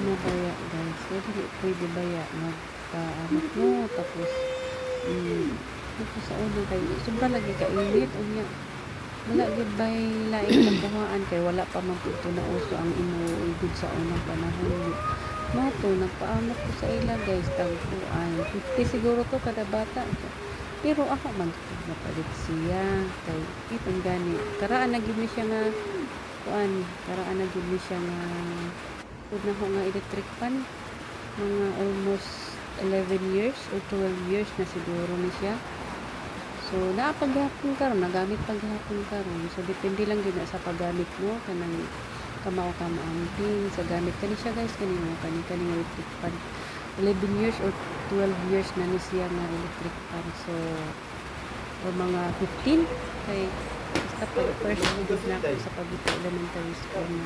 na baya guys. So, dili pwede baya magpa-anak mo. Tapos, tapos sa una kayo, sobra lagi kainit. Unya, wala gid bay laing kabuhaan kay wala pa man pud na uso ang inuugod sa unang panahon. Mato, nagpaamot ko sa ila guys, tagpuan. 50 siguro to kada bata. Pero ako man napalit siya. Kay, itong gani. Karaan na gid ni siya nga, karaan na gid ni siya nga, pud na ko nga electric fan. Mga almost 11 years or 12 years na siguro ni siya. So, naapaghapon karon, nagamit paghapon karon. So, depende lang yun sa paggamit mo, kanang kamao ka maamping sa gamit kani siya guys, kanino kani electric fan. 11 years or 12 years na ni siya nga electric fan. So, o mga 15 kay basta pag first na ako sa Pagito Elementary School na